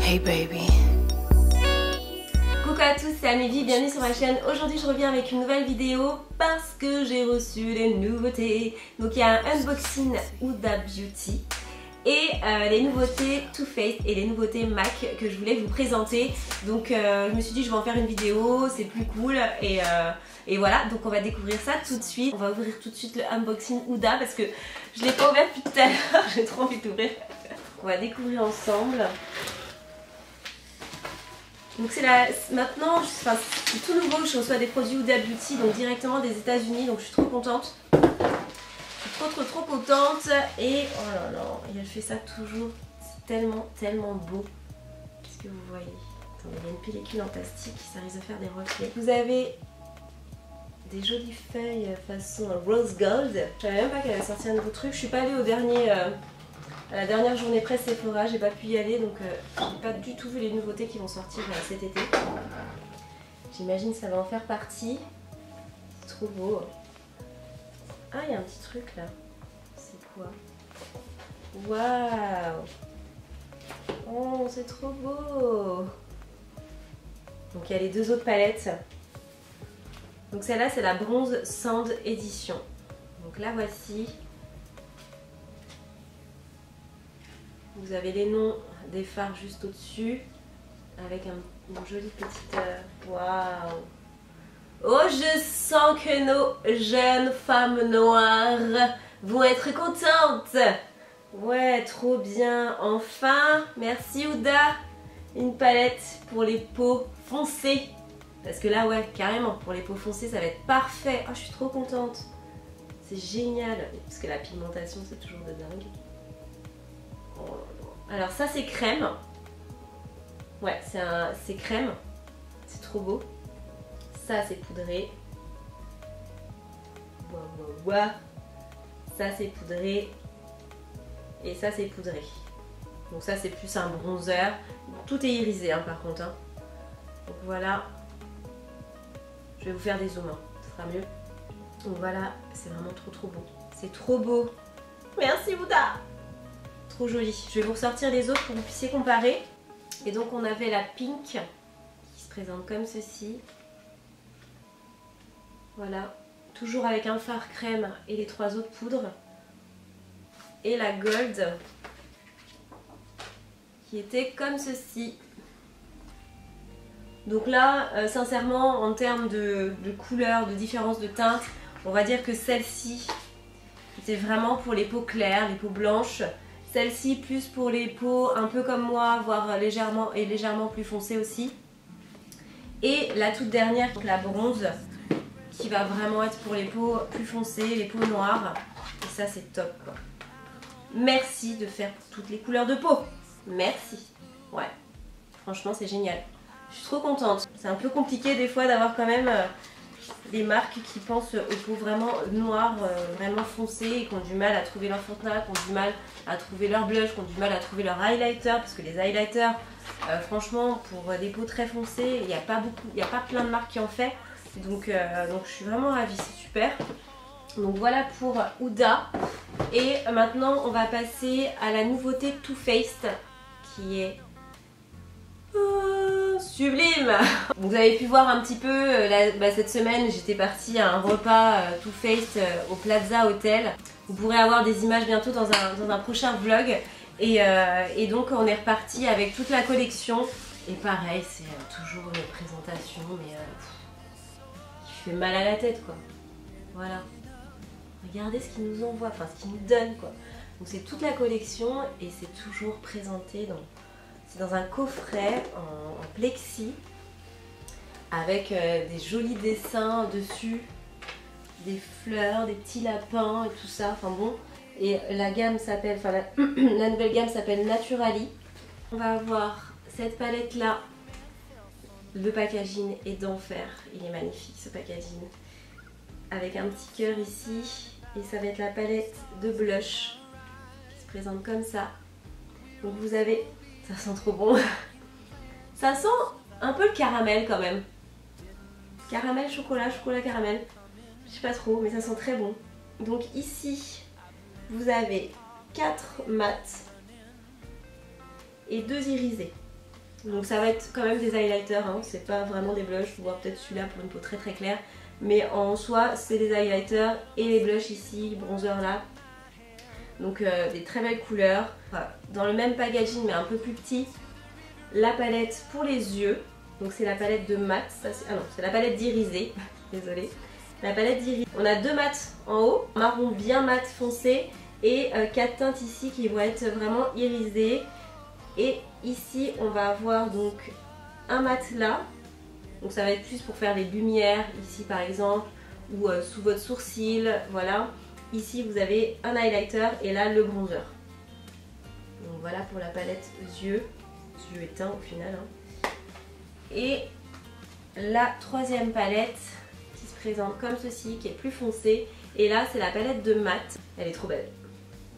Hey baby. Coucou à tous, c'est Amélie, bienvenue sur ma chaîne. Aujourd'hui je reviens avec une nouvelle vidéo parce que j'ai reçu des nouveautés. Donc il y a un unboxing Huda Beauty et les nouveautés Too Faced et les nouveautés MAC que je voulais vous présenter. Donc je me suis dit je vais en faire une vidéo, c'est plus cool et voilà, donc on va découvrir ça tout de suite. On va ouvrir tout de suite le unboxing Huda parce que je l'ai pas ouvert depuis tout à l'heure, j'ai trop envie d'ouvrir. On va découvrir ensemble. Donc c'est maintenant, enfin, c'est tout nouveau, je reçois des produits Huda Beauty donc directement des États-Unis, donc je suis trop contente. Je suis trop contente et oh là là, et elle fait ça toujours, c'est tellement beau. Qu'est-ce que vous voyez? Attendez, il y a une pellicule en plastique, ça risque de faire des reflets. Vous avez des jolies feuilles façon rose gold. Je savais même pas qu'elle allait sortir un nouveau truc. Je suis pas allée au dernier, à la dernière journée presse Sephora, j'ai pas pu y aller donc j'ai pas du tout vu les nouveautés qui vont sortir cet été. J'imagine que ça va en faire partie. C'est trop beau. Ah, il y a un petit truc là. C'est quoi? Waouh! Oh, c'est trop beau! Donc il y a les deux autres palettes. Donc celle-là c'est la Bronze Sand Edition. Donc la voici. Vous avez les noms des fards juste au-dessus avec une jolie petite... Waouh! Oh, je sens que nos jeunes femmes noires vont être contentes! Ouais, trop bien! Enfin, merci Huda! Une palette pour les peaux foncées. Parce que là, ouais, carrément, pour les peaux foncées, ça va être parfait. Oh, je suis trop contente! C'est génial! Parce que la pigmentation, c'est toujours de dingue. Oh. Alors ça c'est crème. Ouais, c'est crème. C'est trop beau. Ça c'est poudré. Ça c'est poudré. Et ça c'est poudré. Donc ça c'est plus un bronzer. Tout est irisé hein, par contre. Hein. Donc voilà. Je vais vous faire des zooms. Hein. Ce sera mieux. Donc voilà, c'est vraiment trop beau. C'est trop beau. Merci Huda. Trop joli. Je vais vous ressortir les autres pour que vous puissiez comparer. Et donc on avait la pink qui se présente comme ceci. Voilà. Toujours avec un fard crème et les trois autres poudres. Et la gold qui était comme ceci. Donc là, sincèrement, en termes de couleur, de différence de teinte, on va dire que celle-ci était vraiment pour les peaux claires, les peaux blanches. Celle-ci plus pour les peaux un peu comme moi, voire légèrement plus foncées aussi. Et la toute dernière, donc la bronze, qui va vraiment être pour les peaux plus foncées, les peaux noires. Et ça c'est top quoi. Merci de faire toutes les couleurs de peau. Merci. Ouais, franchement c'est génial. Je suis trop contente. C'est un peu compliqué des fois d'avoir quand même... des marques qui pensent aux peaux vraiment noires, vraiment foncées et qui ont du mal à trouver leur fond de teint, qui ont du mal à trouver leur blush, qui ont du mal à trouver leur highlighter parce que les highlighters, franchement, pour des peaux très foncées, il n'y a pas plein de marques qui en fait. Donc je suis vraiment ravie, c'est super. Donc voilà pour Huda. Et maintenant, on va passer à la nouveauté Too Faced qui est... sublime. Vous avez pu voir un petit peu cette semaine j'étais partie à un repas Too Faced au Plaza Hotel. Vous pourrez avoir des images bientôt dans un prochain vlog et donc on est reparti avec toute la collection et pareil c'est toujours une présentation mais qui fait mal à la tête quoi. Voilà, regardez ce qu'ils nous envoient, enfin ce qu'ils nous donnent quoi. Donc c'est toute la collection et c'est toujours présenté dans un coffret en plexi avec des jolis dessins dessus, des fleurs, des petits lapins et tout ça, enfin bon. Et la gamme s'appelle, enfin la nouvelle gamme s'appelle Naturally. On va avoir cette palette là. Le packaging est d'enfer, il est magnifique ce packaging. Avec un petit cœur ici et ça va être la palette de blush qui se présente comme ça. Donc vous avez... Ça sent trop bon. Ça sent un peu le caramel quand même. Caramel, chocolat, chocolat, caramel. Je sais pas trop, mais ça sent très bon. Donc ici, vous avez 4 mat et 2 irisés. Donc ça va être quand même des highlighters, hein. C'est pas vraiment des blushs, vous voyez peut-être celui-là pour une peau très très claire. Mais en soi c'est des highlighters et les blushs ici, bronzer là. Donc des très belles couleurs. Enfin, dans le même packaging mais un peu plus petit, la palette pour les yeux. Donc c'est la palette de mat, ah non c'est la palette d'irisé, désolée. La palette d'irisé. On a deux mats en haut, marron bien mat foncé et 4 teintes ici qui vont être vraiment irisées. Et ici on va avoir donc un mat là, donc ça va être plus pour faire les lumières ici par exemple, ou sous votre sourcil, voilà. Ici vous avez un highlighter et là le bronzer. Donc voilà pour la palette yeux éteints au final. Hein. Et la troisième palette qui se présente comme ceci, qui est plus foncée. Et là c'est la palette de mat, elle est trop belle.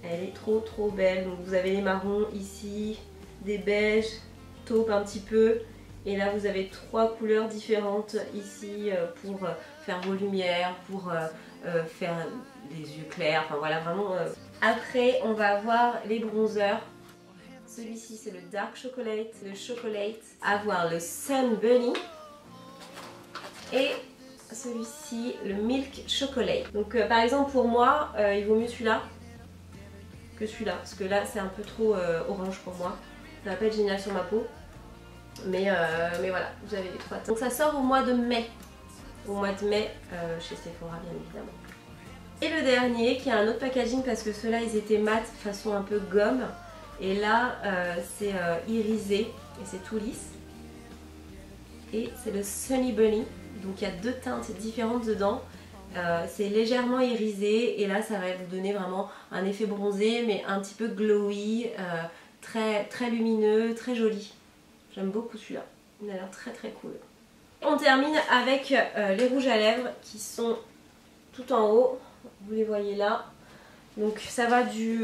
Elle est trop belle, donc vous avez les marrons ici, des beiges, taupe un petit peu. Et là vous avez 3 couleurs différentes ici pour faire vos lumières, pour faire des yeux clairs, enfin voilà vraiment. Après on va avoir les bronzers. Celui-ci c'est le Dark Chocolate, le Chocolate. Avoir le Sun Bunny. Et celui-ci le Milk Chocolate. Donc par exemple pour moi il vaut mieux celui-là que celui-là, parce que là c'est un peu trop orange pour moi. Ça va pas être génial sur ma peau. Mais voilà, vous avez les 3 teintes. Donc ça sort au mois de mai. Au mois de mai chez Sephora bien évidemment. Et le dernier qui a un autre packaging parce que ceux-là ils étaient mat façon un peu gomme. Et là c'est irisé et c'est tout lisse. Et c'est le Sunny Bunny. Donc il y a 2 teintes différentes dedans. C'est légèrement irisé et là ça va vous donner vraiment un effet bronzé mais un petit peu glowy, très lumineux, très joli. J'aime beaucoup celui-là, il a l'air très cool. On termine avec les rouges à lèvres qui sont tout en haut, vous les voyez là. Donc ça va du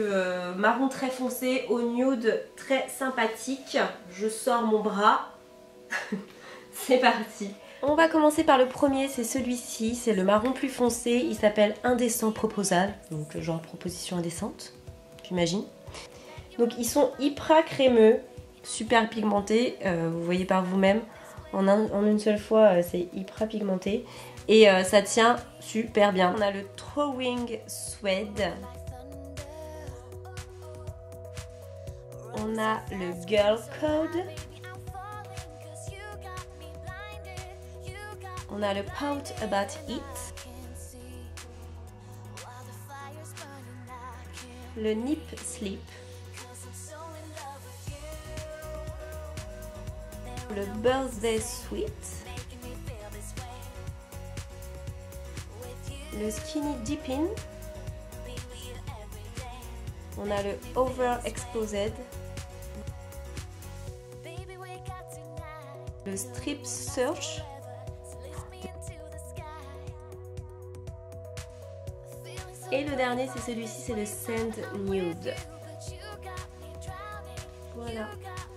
marron très foncé au nude très sympathique. Je sors mon bras, c'est parti. On va commencer par le premier, c'est celui-ci, c'est le marron plus foncé, il s'appelle Indécent Proposal, donc genre proposition indécente, j'imagine. Donc ils sont hyper crémeux, super pigmentés, vous voyez par vous-même, en une seule fois c'est hyper pigmenté et ça tient super bien. On a le Throwing Suede, on a le Girl Code, on a le Pout About It, le Nip Slip, le Birthday Sweet, le Skinny Dipping, on a le Overexposed, le Strip Search, et le dernier c'est celui-ci, c'est le Sand Nude. Voilà,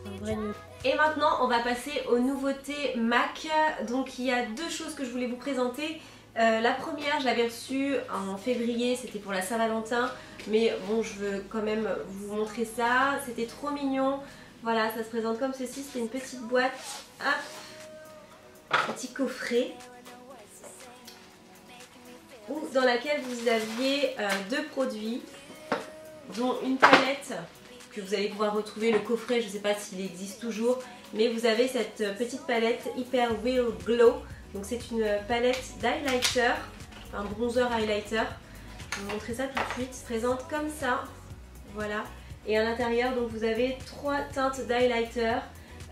un vrai nude. Et maintenant on va passer aux nouveautés MAC. Donc il y a 2 choses que je voulais vous présenter. La première je l'avais reçue en février, c'était pour la Saint-Valentin. Mais bon, je veux quand même vous montrer ça, c'était trop mignon. Voilà, ça se présente comme ceci, c'est une petite boîte. Hop, petit coffret. Dans laquelle vous aviez 2 produits, dont une palette que vous allez pouvoir retrouver. Le coffret, je ne sais pas s'il existe toujours, mais vous avez cette petite palette Hyper Real Glow. Donc c'est une palette d'highlighter, un bronzer highlighter. Je vais vous montrer ça tout de suite. Il se présente comme ça, voilà. Et à l'intérieur, donc vous avez 3 teintes d'highlighter,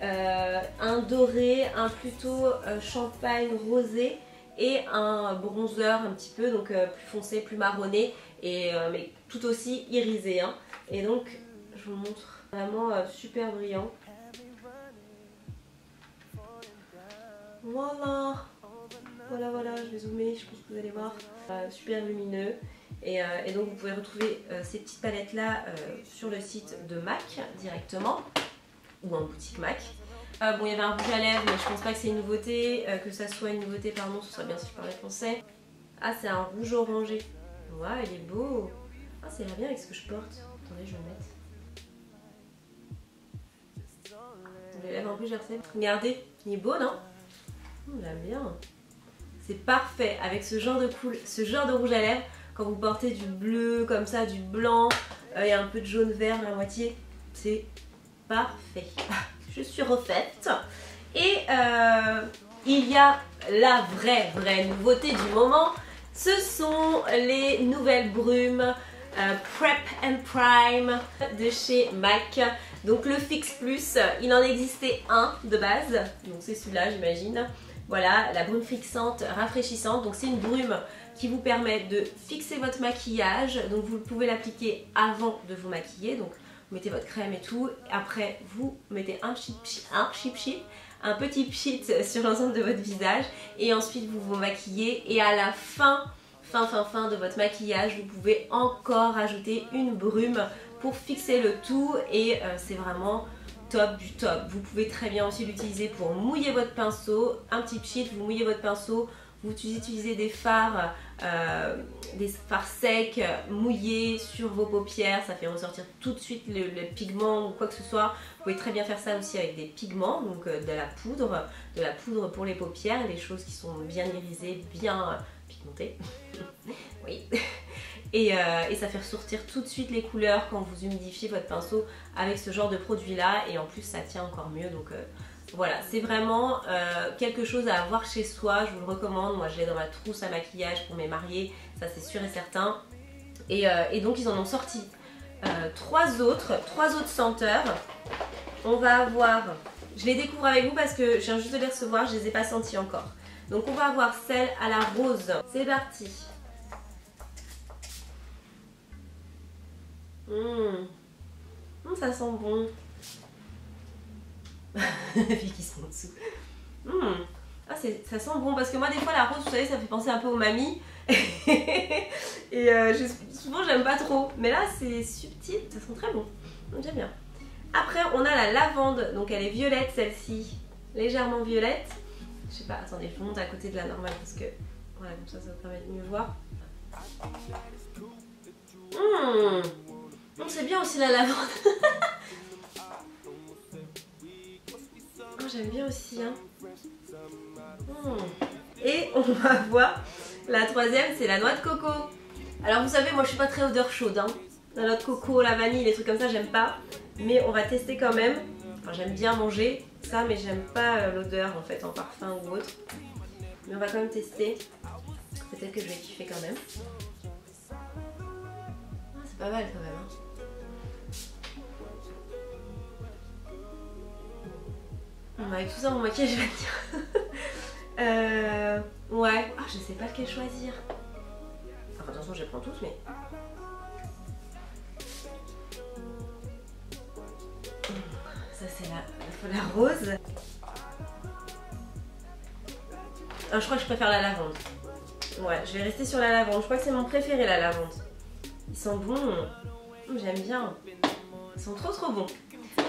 un doré, un plutôt champagne rosé, et un bronzer un petit peu, donc plus foncé, plus marronné, et, mais tout aussi irisé. Hein. Et donc, je vous montre vraiment super brillant. Voilà, voilà, je vais zoomer, je pense que vous allez voir. Super lumineux. Et donc vous pouvez retrouver ces petites palettes là sur le site de MAC directement, ou en boutique MAC. Bon, il y avait un rouge à lèvres, mais je pense pas que c'est une nouveauté, que ça soit une nouveauté, pardon, ce serait bien si je parlais français. Ah, c'est un rouge orangé. Ouais, il est beau. Ah, ça ira bien avec ce que je porte. Attendez, je vais le mettre. Les lèvres un peu peu gercé. Regardez, il est beau, non? J'aime bien. C'est parfait avec ce genre de rouge à lèvres. Quand vous portez du bleu comme ça, du blanc, et un peu de jaune vert à la moitié, c'est parfait. Je suis refaite. Et il y a la vraie nouveauté du moment. Ce sont les nouvelles brumes Prep and Prime de chez MAC. Donc le Fix Plus, il en existait un de base. Donc c'est celui-là, j'imagine. Voilà, la brume fixante, rafraîchissante. Donc c'est une brume qui vous permet de fixer votre maquillage. Donc vous pouvez l'appliquer avant de vous maquiller. Donc vous mettez votre crème et tout. Après vous mettez un petit pchit sur l'ensemble de votre visage. Et ensuite vous vous maquillez. Et à la fin de votre maquillage, vous pouvez encore ajouter une brume pour fixer le tout. Et c'est vraiment top du top. Vous pouvez très bien aussi l'utiliser pour mouiller votre pinceau. Un petit pchit, vous mouillez votre pinceau. Vous utilisez des fards secs, mouillés sur vos paupières, ça fait ressortir tout de suite le pigment ou quoi que ce soit. Vous pouvez très bien faire ça aussi avec des pigments, donc de la poudre pour les paupières, les choses qui sont bien irisées, bien pigmentées. Oui. Et ça fait ressortir tout de suite les couleurs quand vous humidifiez votre pinceau avec ce genre de produit là, et en plus ça tient encore mieux. Donc voilà, c'est vraiment quelque chose à avoir chez soi, je vous le recommande. Moi je l'ai dans ma trousse à maquillage pour mes mariés, ça c'est sûr et certain. Et donc ils en ont sorti trois autres senteurs. On va avoir, je les découvre avec vous parce que je viens juste de les recevoir, je les ai pas sentis encore. Donc on va avoir celle à la rose, c'est parti. Ça sent bon. La fille qui se met dessous. Ah, ça sent bon parce que moi des fois la rose, vous savez, ça fait penser un peu aux mamies. Et souvent j'aime pas trop. Mais là c'est subtil, ça sent très bon. J'aime bien. Après on a la lavande, donc elle est violette celle-ci. Légèrement violette. Je sais pas, attendez, je vous monte à côté de la normale parce que voilà, comme ça vous permet de mieux voir. C'est bien aussi la lavande. J'aime bien aussi. Hein. Et on va voir la troisième, c'est la noix de coco. Alors vous savez, moi je suis pas très odeur chaude. Hein. La noix de coco, la vanille, les trucs comme ça, j'aime pas. Mais on va tester quand même. Enfin, j'aime bien manger ça, mais j'aime pas l'odeur en fait en parfum ou autre. Mais on va quand même tester. Peut-être que je vais kiffer quand même. C'est pas mal quand même. Hein. Avec tout ça, mon maquillage, je vais dire. Ouais. Ah, je sais pas lequel choisir. Enfin, attention, je les prends tous, mais. Ça, c'est la rose. Ah, je crois que je préfère la lavande. Ouais, je vais rester sur la lavande. Je crois que c'est mon préféré, la lavande. Ils sont bons. J'aime bien. Ils sont trop bons.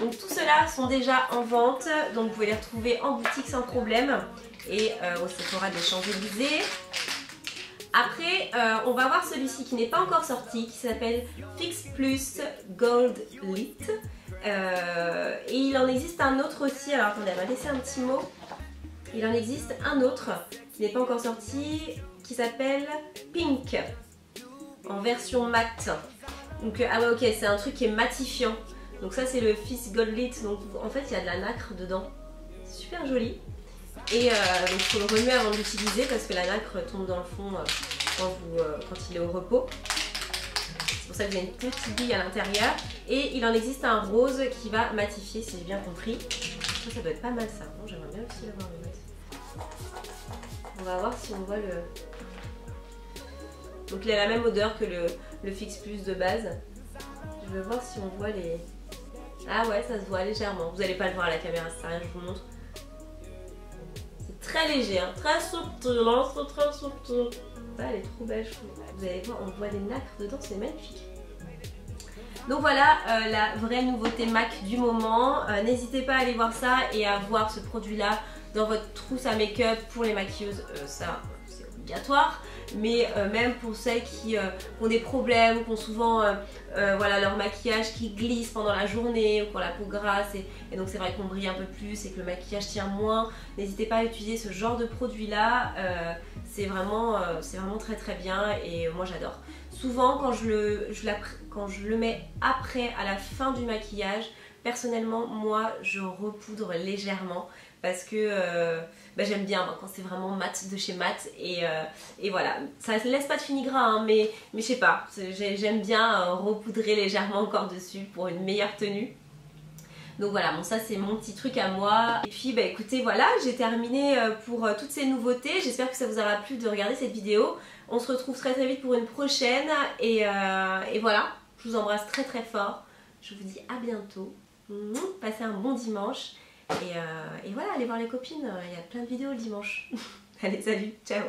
Donc tout cela sont déjà en vente, donc vous pouvez les retrouver en boutique sans problème et au Sephora des Champs-Élysées. Après, on va voir celui-ci qui n'est pas encore sorti, qui s'appelle Fix Plus Gold Lit. Et il en existe un autre aussi, alors attendez, elle m'a laissé un petit mot. Il en existe un autre qui n'est pas encore sorti, qui s'appelle Pink, en version mat. Donc ah ouais, ok, c'est un truc qui est matifiant. Donc ça c'est le Fix Gold Lit, donc en fait il y a de la nacre dedans, c'est super joli. Et donc il faut le remuer avant de l'utiliser parce que la nacre tombe dans le fond quand il est au repos. C'est pour ça que j'ai une petite bille à l'intérieur. Et il en existe un rose qui va matifier si j'ai bien compris. Ça doit être pas mal ça, bon, j'aimerais bien aussi l'avoir le mat. On va voir si on voit le... Donc il a la même odeur que le Fix Plus de base. Je vais voir si on voit les... Ah ouais, ça se voit légèrement. Vous n'allez pas le voir à la caméra, c'est rien, je vous montre. C'est très léger, hein. Très subtil, hein, c'est très subtil. Ouais, elle est trop belle, je trouve. Vous allez voir, on voit les nacres dedans, c'est magnifique. Donc voilà, la vraie nouveauté MAC du moment. N'hésitez pas à aller voir ça et à voir ce produit-là dans votre trousse à make-up pour les maquilleuses. Ça, c'est obligatoire, mais même pour celles qui ont des problèmes, qui ont souvent voilà, leur maquillage qui glisse pendant la journée ou qui ont la peau grasse et donc c'est vrai qu'on brille un peu plus et que le maquillage tient moins, n'hésitez pas à utiliser ce genre de produit là, c'est vraiment très très bien et moi j'adore. Souvent quand je le mets après, à la fin du maquillage, personnellement moi je repoudre légèrement parce que j'aime bien moi, quand c'est vraiment mat de chez mat et voilà, ça ne laisse pas de fini gras hein, mais je sais pas, j'aime bien repoudrer légèrement encore dessus pour une meilleure tenue. Donc voilà, bon ça c'est mon petit truc à moi. Et puis bah écoutez voilà, j'ai terminé pour toutes ces nouveautés. J'espère que ça vous aura plu de regarder cette vidéo. On se retrouve très très vite pour une prochaine. Et voilà, je vous embrasse très très fort. Je vous dis à bientôt. Passez un bon dimanche. Et voilà, allez voir les copines, il y a plein de vidéos le dimanche. Allez, salut, ciao.